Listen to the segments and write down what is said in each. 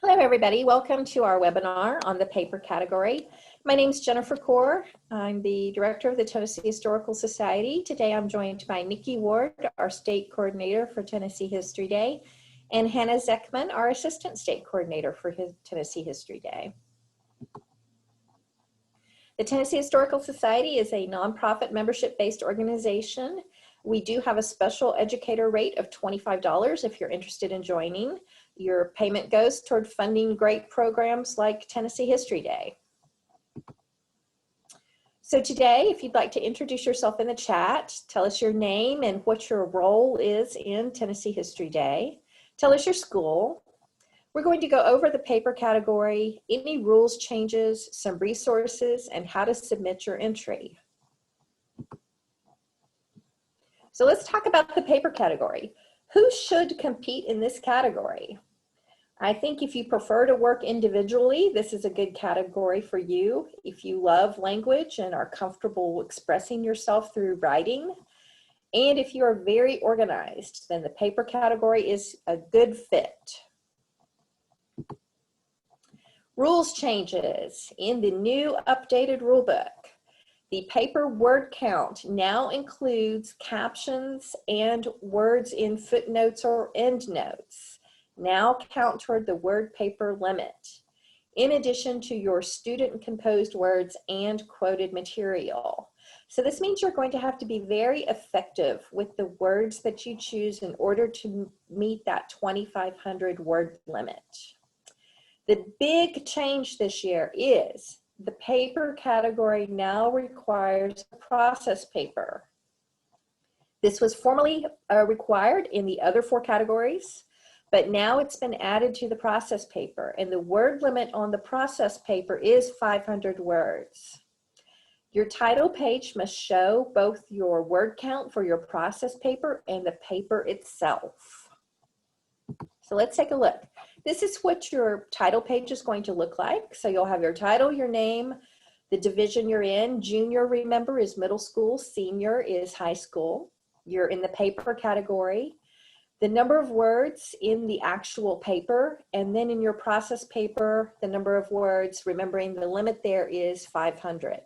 Hello, everybody. Welcome to our webinar on the paper category. My name is Jennifer Kaur. I'm the director of the Tennessee Historical Society. Today I'm joined by Nikki Ward, our state coordinator for Tennessee History Day, and Hannah Zeckman, our assistant state coordinator for Tennessee History Day. The Tennessee Historical Society is a nonprofit membership-based organization. We do have a special educator rate of $25 if you're interested in joining. Your payment goes toward funding great programs like Tennessee History Day. So today, if you'd like to introduce yourself in the chat, tell us your name and what your role is in Tennessee History Day. Tell us your school. We're going to go over the paper category, any rules changes, some resources, and how to submit your entry. So let's talk about the paper category. Who should compete in this category? I think if you prefer to work individually, this is a good category for you. If you love language and are comfortable expressing yourself through writing, and if you are very organized, then the paper category is a good fit. Rules changes in the new updated rulebook. The paper word count now includes captions and words in footnotes or endnotes. Now count toward the word paper limit, in addition to your student composed words and quoted material. So this means you're going to have to be very effective with the words that you choose in order to meet that 2,500 word limit. The big change this year is the paper category now requires a process paper. This was formerly required in the other 4 categories, but now it's been added to the process paper, and the word limit on the process paper is 500 words. Your title page must show both your word count for your process paper and the paper itself. So let's take a look. This is what your title page is going to look like. So you'll have your title, your name, the division you're in. Junior, remember, is middle school. Senior is high school. You're in the paper category. The number of words in the actual paper, and then in your process paper, the number of words, remembering the limit there is 500.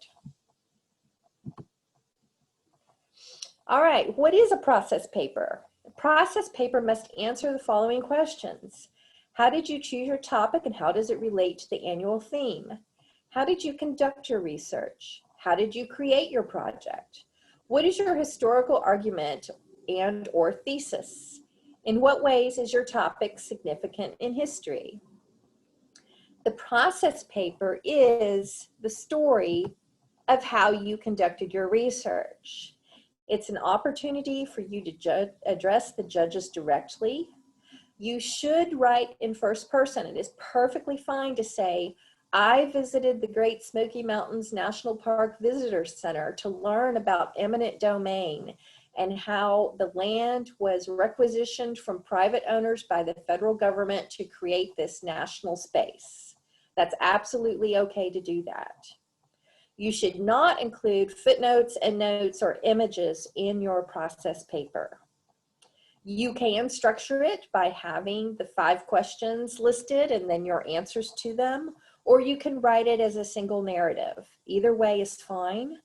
All right, what is a process paper? A process paper must answer the following questions. How did you choose your topic and how does it relate to the annual theme? How did you conduct your research? How did you create your project? What is your historical argument and or thesis? In what ways is your topic significant in history? The process paper is the story of how you conducted your research. It's an opportunity for you to address the judges directly. You should write in first person. It is perfectly fine to say, I visited the Great Smoky Mountains National Park Visitor Center to learn about eminent domain and how the land was requisitioned from private owners by the federal government to create this national space. That's absolutely okay to do that. You should not include footnotes and notes or images in your process paper. You can structure it by having the 5 questions listed and then your answers to them, or you can write it as a single narrative. Either way is fine.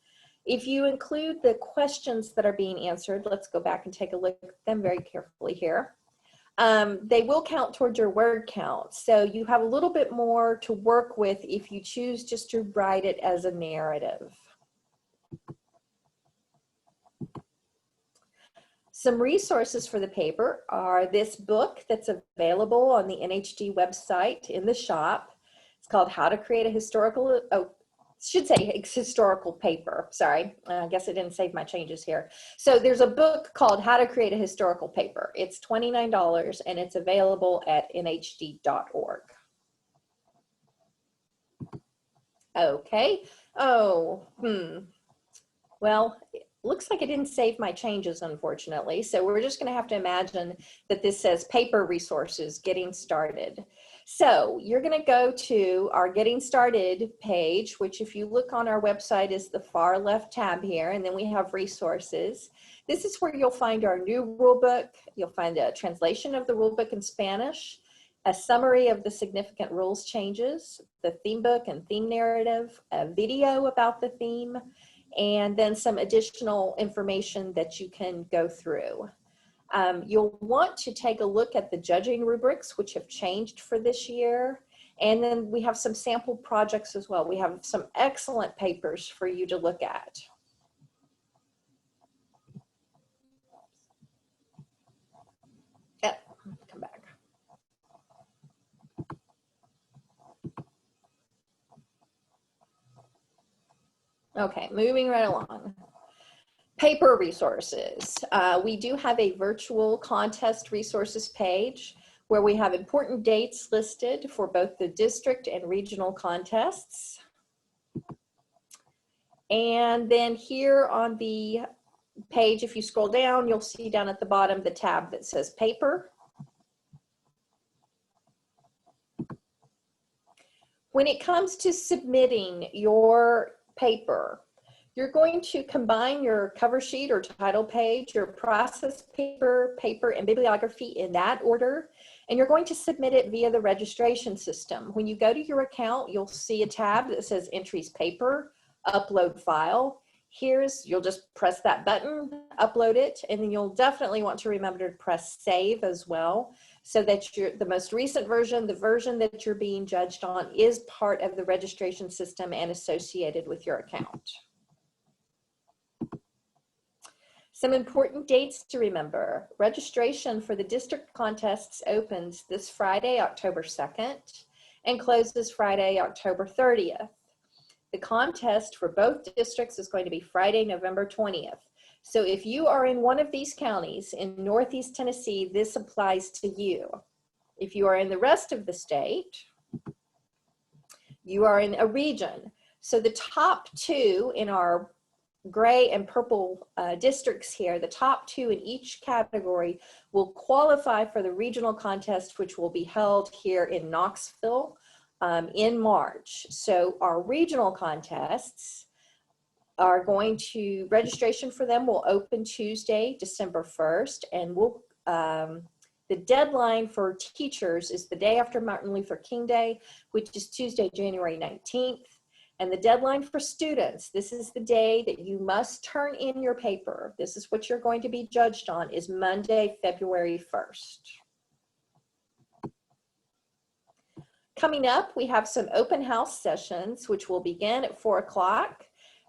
If you include the questions that are being answered, let's go back and take a look at them very carefully here. They will count towards your word count. So you have a little bit more to work with if you choose just to write it as a narrative. Some resources for the paper are this book that's available on the NHD website in the shop. It's called How to Create a Historical, historical paper. Sorry, I guess I didn't save my changes here. So there's a book called How to Create a Historical Paper. It's $29 and it's available at nhd.org. Okay. Well, looks like I didn't save my changes, unfortunately. So we're just going to have to imagine that this says paper resources getting started. So you're going to go to our getting started page, which if you look on our website is the far left tab here, and then we have resources. This is where you'll find our new rule book. You'll find a translation of the rule book in Spanish. a summary of the significant rules changes, the theme book and theme narrative, a video about the theme, and then some additional information that you can go through. You'll want to take a look at the judging rubrics, which have changed for this year. And then we have some sample projects as well. We have some excellent papers for you to look at. Come back. Okay, moving right along. Paper resources. We do have a virtual contest resources page where we have important dates listed for both the district and regional contests. And then here on the page, if you scroll down, you'll see down at the bottom the tab that says paper. When it comes to submitting your paper, you're going to combine your cover sheet or title page, your process paper, and bibliography in that order, and you're going to submit it via the registration system. When you go to your account, you'll see a tab that says Entries Paper, Upload File. You'll just press that button, upload it, and then you'll definitely want to remember to press Save as well, so that the most recent version, the version that you're being judged on, is part of the registration system and associated with your account. Some important dates to remember. Registration for the district contests opens this Friday, October 2nd, and closes Friday, October 30th. The contest for both districts is going to be Friday, November 20th. So if you are in one of these counties in Northeast Tennessee, this applies to you. If you are in the rest of the state, you are in a region. So the top two in our gray and purple districts here, the top two in each category will qualify for the regional contest, which will be held here in Knoxville in March. So our regional contests are registration for them will open Tuesday, December 1st, and the deadline for teachers is the day after Martin Luther King Day, which is Tuesday, January 19th. And the deadline for students, this is the day that you must turn in your paper. This is what you're going to be judged on, is Monday, February 1st. Coming up, we have some open house sessions, which will begin at 4 o'clock.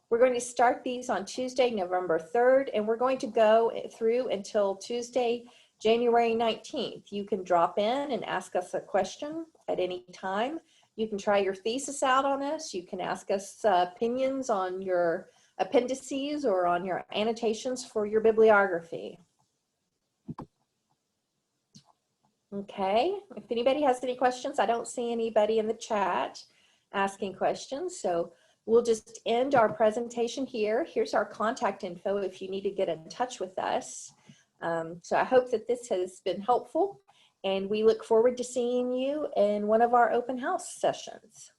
We're going to start these on Tuesday, November 3rd, and we're going to go through until Tuesday, January 19th. You can drop in and ask us a question at any time. You can try your thesis out on us. You can ask us opinions on your appendices or on your annotations for your bibliography. Okay, if anybody has any questions, I don't see anybody in the chat asking questions, so we'll just end our presentation here. Here's our contact info if you need to get in touch with us. So I hope that this has been helpful, and we look forward to seeing you in one of our open house sessions.